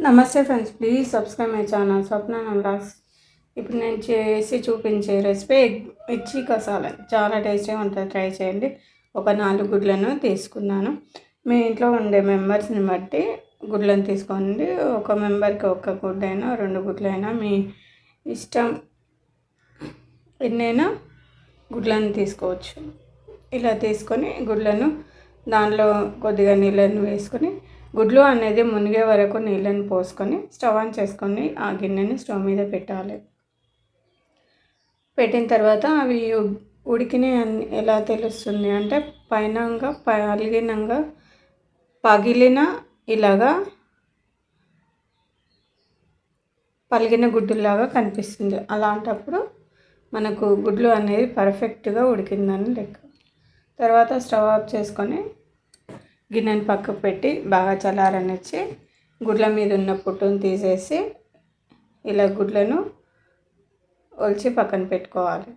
నమస్తే friends, please subscribe my channel Swapna Namras. ఇప్పుడు నేను చేసి చూపించే రెసిపీ మిర్చి కసాల చాలా టేస్టీగా ఉంటుంది. ట్రై చేయండి. ఒక 4 గుడ్లను తీసుకున్నాను. మీ ఇంట్లో ఉండే మెంబర్స్ని బట్టి గుడ్లను తీసుకోండి. ఒక మెంబర్కి ఒక గుడ్డైనా 2 గుడ్లైనా మీ ఇష్టం, ఎన్నైనా గుడ్లను తీసుకోవచ్చు. ఇలా తీసుకొని గుడ్లను దానిలో కొద్దిగా నీళ్ళని వేసుకొని గుడ్లు అనేది మునిగే వరకు నీళ్ళని పోసుకొని స్టవ్ ఆన్ చేసుకొని ఆ గిన్నెని స్టవ్ మీద పెట్టాలి. పెట్టిన తర్వాత అవి ఉడికినాయి ఎలా తెలుస్తుంది అంటే పగిలిన ఇలాగా పలిగిన గుడ్డులాగా కనిపిస్తుంది. అలాంటప్పుడు మనకు గుడ్లు అనేది పర్ఫెక్ట్గా ఉడికిందని లెక్క. తర్వాత స్టవ్ ఆఫ్ చేసుకొని గిన్నెని పక్కకు పెట్టి బాగా చల్లారనిచ్చి గుడ్ల మీద ఉన్న పుట్టును తీసేసి ఇలా గుడ్లను ఒలిచి పక్కన పెట్టుకోవాలి.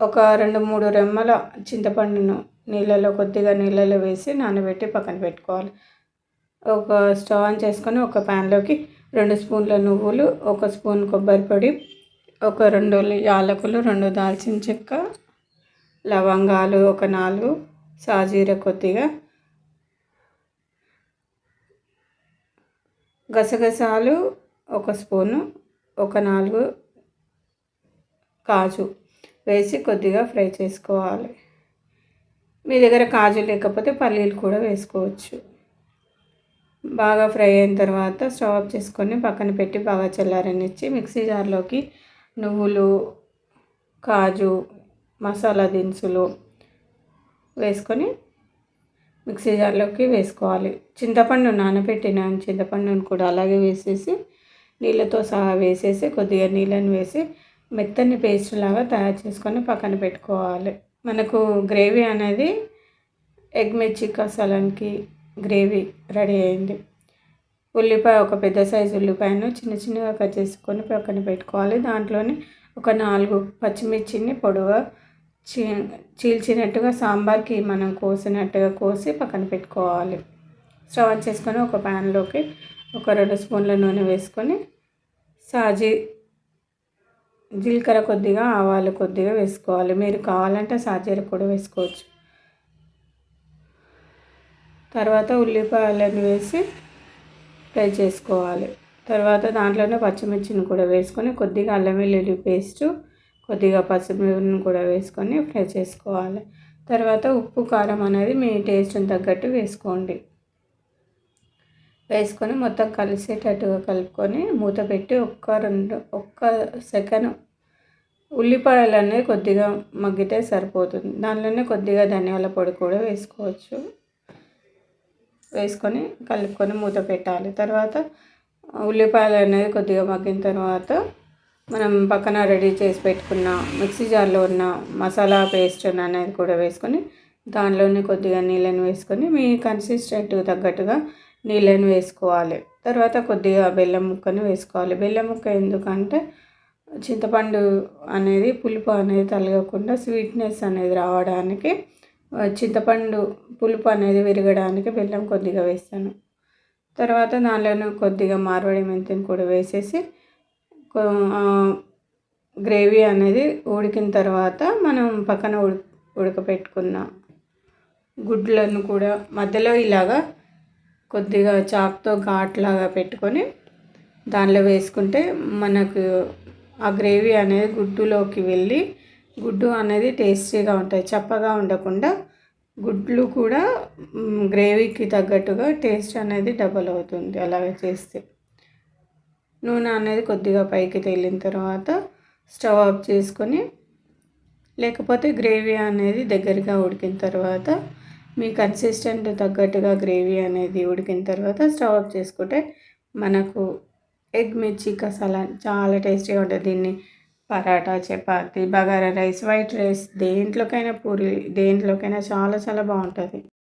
ఒక 2-3 రెమ్మల చింతపండును కొద్దిగా నీళ్ళలో వేసి నానబెట్టి పక్కన పెట్టుకోవాలి. ఒక స్టవ్ ఆన్ చేసుకొని ఒక ప్యాన్లోకి 2 స్పూన్ల నువ్వులు, 1 స్పూన్ కొబ్బరి పొడి, ఒక 2 యాలకులు, 2 దాల్చిన చెక్క, లవంగాలు ఒక 4, సాజీర కొద్దిగా, గసగసాలు 1 స్పూను, ఒక 4 కాజు వేసి కొద్దిగా ఫ్రై చేసుకోవాలి. మీ దగ్గర కాజు లేకపోతే పల్లీలు కూడా వేసుకోవచ్చు. బాగా ఫ్రై అయిన తర్వాత స్టవ్ ఆఫ్ చేసుకొని పక్కన పెట్టి బాగా చల్లారనిచ్చి మిక్సీ జార్లోకి నువ్వులు, కాజు, మసాలా దినుసులు వేసుకొని మిక్సీ జార్లోకి వేసుకోవాలి. చింతపండు నానబెట్టిన చింతపండును కూడా అలాగే వేసేసి నీళ్ళతో సహా వేసేసి కొద్దిగా నీళ్ళని వేసి మెత్తని పేస్ట్ లాగా తయారు చేసుకొని పక్కన పెట్టుకోవాలి. మనకు గ్రేవీ అనేది ఎగ్ మిర్చి కసాలానికి గ్రేవీ రెడీ అయింది. ఉల్లిపాయ, ఒక పెద్ద సైజు ఉల్లిపాయను చిన్నగా కట్ చేసుకొని పక్కన పెట్టుకోవాలి. దాంట్లోనే ఒక 4 పచ్చిమిర్చిని పొడవుగా చీల్చినట్టుగా సాంబార్కి మనం కోసినట్టుగా కోసి పక్కన పెట్టుకోవాలి. స్టవ్ ఆన్ చేసుకొని ఒక ప్యాన్లోకి ఒక 2 స్పూన్ల నూనె వేసుకొని జీలకర్ర కొద్దిగా, ఆవాలు కొద్దిగా వేసుకోవాలి. మీరు కావాలంటే సాజీర కూడా వేసుకోవచ్చు. తర్వాత ఉల్లిపాయలను వేసి ఫ్రై చేసుకోవాలి. తర్వాత దాంట్లోనే పచ్చిమిర్చిని కూడా వేసుకొని కొద్దిగా అల్లం వెల్లుల్లి పేస్టు, కొద్దిగా పసుపును కూడా వేసుకొని ఫ్రై చేసుకోవాలి. తర్వాత ఉప్పు, కారం అనేది మీ టేస్ట్ని తగ్గట్టు వేసుకోండి. వేసుకొని మొత్తం కలిసేటట్టుగా కలుపుకొని మూత పెట్టి ఒక్క సెకండ్ ఉల్లిపాయలు అనేది కొద్దిగా మగ్గితే సరిపోతుంది. దానిలోనే కొద్దిగా ధనియాల పొడి కూడా వేసుకోవచ్చు. వేసుకొని కలుపుకొని మూత పెట్టాలి. తర్వాత ఉల్లిపాయలు అనేది కొద్దిగా మగ్గిన తర్వాత మనం పక్కన రెడీ చేసి పెట్టుకున్న మిక్సీ జార్లో ఉన్న మసాలా పేస్ట్ అనేది కూడా వేసుకొని దానిలోనే కొద్దిగా నీళ్ళని వేసుకొని మీ కన్సిస్టెంట్కి తగ్గట్టుగా నీళ్ళని వేసుకోవాలి. తర్వాత కొద్దిగా బెల్లం ముక్కను వేసుకోవాలి. బెల్లం ముక్క ఎందుకంటే చింతపండు అనేది పులుపు అనేది తలగకుండా స్వీట్నెస్ అనేది రావడానికి, చింతపండు పులుపు అనేది విరగడానికి బెల్లం కొద్దిగా వేస్తాను. తర్వాత దానిలోనే కొద్దిగా మార్వాడి మెంతిని కూడా వేసేసి గ్రేవీ అనేది ఉడికిన తర్వాత మనం పక్కన ఉడకపెట్టుకున్న గుడ్లను కూడా మధ్యలో ఇలాగా కొద్దిగా చాక్తో ఘాట్లాగా పెట్టుకొని దానిలో వేసుకుంటే మనకు ఆ గ్రేవీ అనేది గుడ్డులోకి వెళ్ళి గుడ్డు అనేది టేస్టీగా ఉంటాయి. చప్పగా ఉండకుండా గుడ్లు కూడా గ్రేవీకి తగ్గట్టుగా టేస్ట్ అనేది డబల్ అవుతుంది అలాగే చేస్తే. నూనె అనేది కొద్దిగా పైకి తేలిన తర్వాత స్టవ్ ఆఫ్ చేసుకొని, లేకపోతే గ్రేవీ అనేది దగ్గరగా ఉడికిన తర్వాత మీ కన్సిస్టెంట్ తగ్గట్టుగా గ్రేవీ అనేది ఉడికిన తర్వాత స్టవ్ ఆఫ్ చేసుకుంటే మనకు ఎగ్ మిర్చి కసాలా చాలా టేస్టీగా ఉంటుంది. దీన్ని paratha, chapati, bagara rice, white rice దేంట్లోకైనా పూరి దేంట్లోకైనా చాలా బాగుంటుంది.